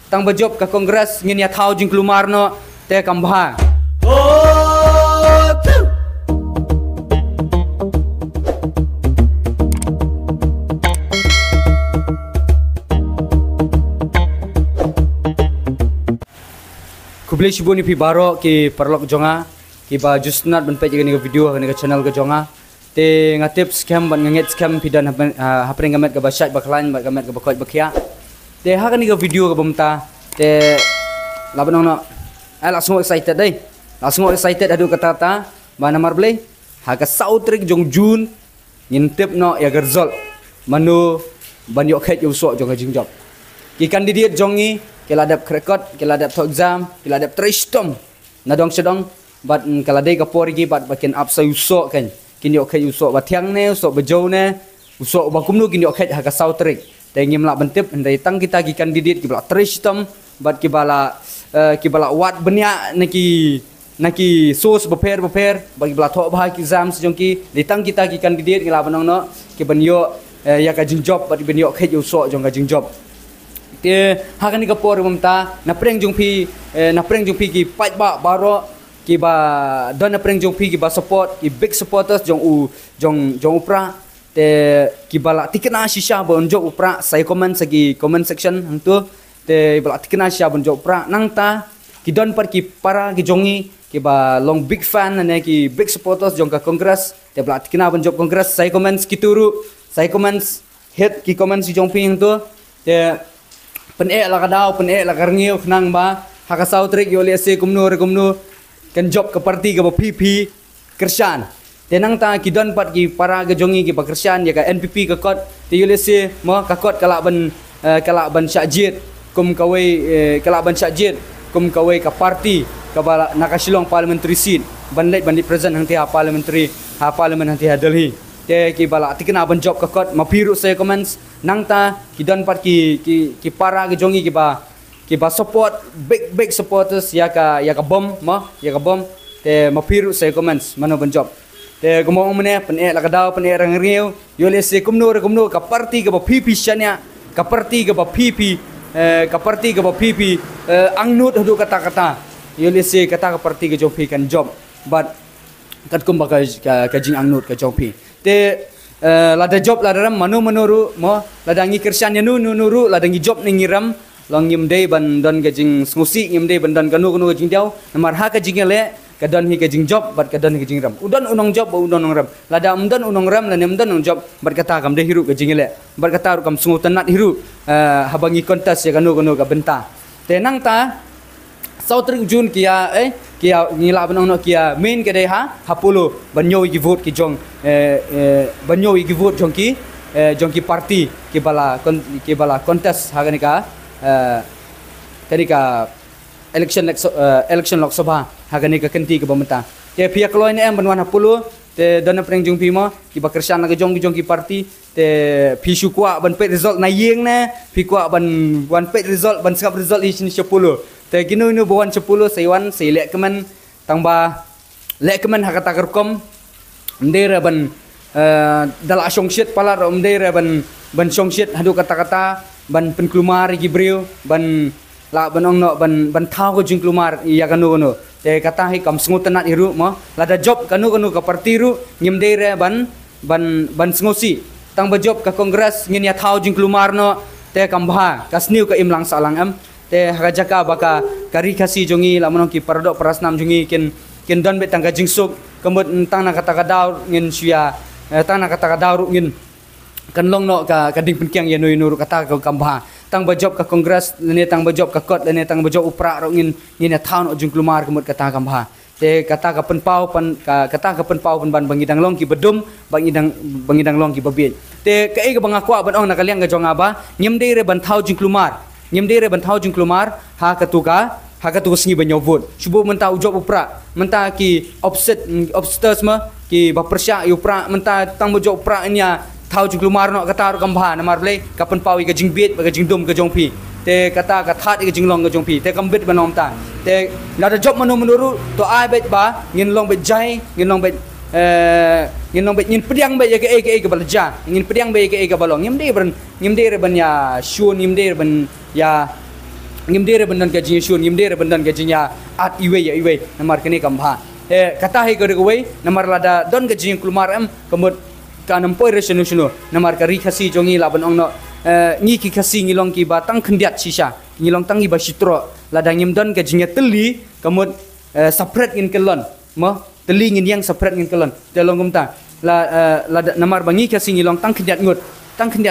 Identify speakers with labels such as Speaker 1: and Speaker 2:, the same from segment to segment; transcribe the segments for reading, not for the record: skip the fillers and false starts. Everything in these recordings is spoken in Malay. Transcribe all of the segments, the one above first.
Speaker 1: tang berjob ke kongres ngin ya tahu jing keluar no te kambha. Kubli shibu ni pi baro ki perlok jonga ki ba jusnat ban pe ni video ni channel ke jonga te ngatip scam ban nget scam pidan hapring gamet ke basyat baklan ba gamet ke bakot bakia te ha ni video ke bemta te laban no langsung excited dai langsung excited adu kata ta ba namar blay ha ka sautrik jong jun ngintip no ya gerzol manu ban yo khet yo so jong jing job ki kandidat jongi keladap rekod keladap to exam keladap tristom nadong sedong bat keladai kapori ki bat bakin up sa usok kan kin yo khet usok bathiang ne usok bejo ne usok bakum nu kin yo khet ha ka sautrik te ngim la bentip ndai tang kita ki kandidat ki bla tristom bat ki bala wat benya naki sos beper bagi bla to bah ki exam sejong ki ditang kita ki kandidat ki la banong no ki benyo ya ka jing job bat benyo khet usok jong ka jing job te hakan ni kapor mumta na preng jung pi ki pai ba baro ki ba don na preng jung pi ki ba support ki big supporters jong upra te ki bala tikna shisha bon jong upra sai comment segi comment section hantu te bala tikna shisha bon jong upra nang ta ki don par ki para ki jongi ki ba long big fan ne ki big supporters jong ka congress te bala tikna bon jong congress sai comments ki turu sai comments hit ki comments si jong pi hantu te pen la kadau pen la karngiu nang ba haka sautrik yo lese kumnu kan job ke parti ke PP kersan tenang ta kidon pat ki para ke jongi ki kersan ya ka NPP ke kot te yo lese mo ka kot kalak ban syajit kum kawai kalak ban syajit kum kawai ka parti ka bala nakasilong parliamentary seat bandit present hang ti parliament hang ti Delhi te ki bala tikna ban job ka kot mapiru saya comments nang ta kidon pat ki para ke jongi ki ba support big supporters ya ka bom te mapiru saya comments mano ban job te gumong mene pen la kadau pen rang riu yo le se kumno ka parti ke ba PP syania ka parti ke ba PP angnut hadu kata yo le se kata ka parti ke jopi kan job but kat kum ba ka jing angnut ka jopi te lada job lada ram manu menuru mo lada ngi kersan ya nuru lada ngi job ni ngiram long ngim dei ban don ka jing smusi ngim dei ban don kanu jing diau namar ha ka jing le ka don hi ka jing job bat ka don hi ka jing ram udon unong job udon unong ram lada umdon unong ram la nem don unong job bat kata kam de hiru ka jing le bat kata ru kam sungu tanat hiru habangi kontes ya kanu ka benta te nang ta sautrik jun kia ngila banong no kia main ke dei ha pulo banyo ki vote ki jong banyo ki vote jong ki parti ki bala contest ha ka election lok sabha ha ka kenti ke bamta te pihak loin em banwan pulo te dona preng jong pi mo ki bakersan ka jong ki parti te pisu kwa ban pet result na yeng ne pi kwa ban pet result ban skap result hi ni 10 te kinu bawan 10 saiwan sai lek kemen tangba lek kemen hakata kerkom ndera ban dala songshit pala ndera ban songshit hadu kata ban penklumar gibril ban la banong no ban thau ko jing klumar ya kanu te kata hi kam sungut tanat hiru mo lada job kanu ka parti ru ngim ndera ban sngosi tang ba job ka kongres ngin ya thau jing klumar no te kambha kasniu ka imlang salang am te hajaka baka kari khasi jongi lamonong ki paradok parasnam jongi ken don betang ka jingsuk kemut tang na kata kadau ngin suya tang na kata kadau ngin kan long no ka kading penkiang ya nuru kata ka kambha tang ba job ka kongres ne tang ba job ka kot ne tang ba job upra ro ngin ya taun jung klumar kemut kata kambha te kata ka penpau ban bangidang long ki bedum bangidang long ki babit te ka e ka bangakwa ban ong nakaliang ka jonga ba nyem de re ban thau jung klumar nyemdere bantau jung klumar ha katuka sngi banyovut subuh menta job upra menta ki obsters ma ki bapersya upra menta tang bojo upra nya thau jung klumar no kata kambha namar ble kapan pawi ka jingbit ka jingdum ka jongpi te kata ka that ka jinglong ka jongpi te kambit banom ta te lada job menuru to ai bet ba ngin long bet jai ngin long bet ngin pediang be ke balja ngin pediang be ke balong ngim de ban ya shun ngim de ban ya ngimdere bendan gajinya shun ngimdere bendan gajinya at iwe ya iwe namar kene kambha kata hai gore gowe namar lada don gajinya kulmar am kemut kanam poi resolution namar kari khasi jongi laban ongno ngi ki khasi ngilong ki batang khendiat sisa ngilong tangi ba sitro lada ngimdon gajinya teli kemut separate ngin kelon mo teli ngin yang separate ngin kelon telong gumta lada namar bangi khasi ngilong tang khendiat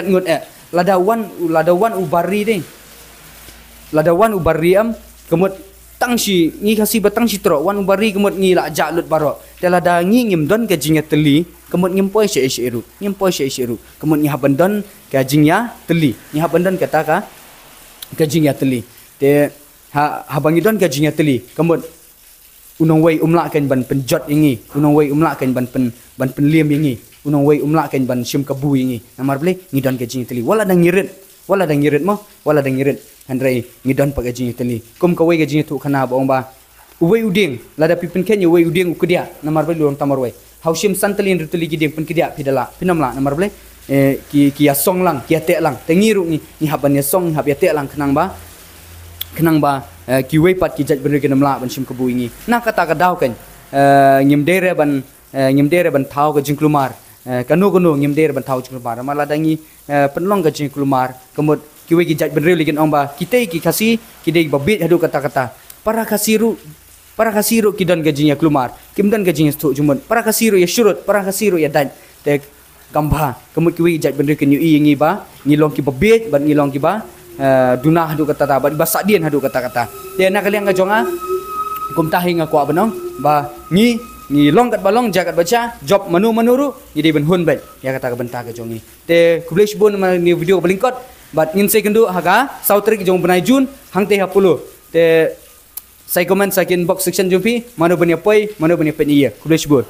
Speaker 1: ngut lada wan ubari ding lada wan ubari am kemut tang si ngi kasi batang si tro wan ubari kemut ngi la jalut baro te lada ngi ngimdon gajinya teli kemut ngimpoi se isiru kemut ngi habandon gajinya teli ngi habandon kata ka gajinya teli te habangidon gajinya teli kemut unong wei umlakan ban penjot ingi unong wei umlakan ban penliam ingi unong wei umlakan ban sim kabu ingi namar ble ngidon gajinya teli wala dang ngirit mo wala dang ngirit handrai ngidon pa gajinya teli kum ka wei gajinya tu khana ba ong ba uwei uding lada pipin ken uwei uding ukudia namar ble luang tamar wei hausim santelin rutuli giding pen kedia pidala pinamla namar ble ki ya song lang ki ate lang tengiru ni haban ya song hab ya te lang kenang ba ki wei pat ki jaj bener kenamla ban sim kabu ingi na kata ka daw kan ngimdere ban thau ga jingklumar kanu ngimdere ban thau jingklumar mala dangi penlong ga jingklumar kemut ki wei ki jaj bener ligin ong ba kita ki kasi ki dei babit hadu kata-kata para kasiru kidan gajinya klumar kimdan gajinya stu jumun para kasiru ya syurut para kasiru ya dan te gambha kemut ki wei jaj bener ken yu ingi ba ngilong ki babit ban ngilong ki ba dunah hadu kata ba basadian hadu kata-kata te na kaliang ga jonga kum tahi nga kwa banong ba ngi long kat balong jagat baca job manuru jadi ben hun bet ya kata ka benta ka jongi te kublish bon ni video balingkot bat ngin second haga sautrik jong benai jun hangte hapulu te saya komen sakin box section jumpi mana bani poi mana bani peniya kublish bon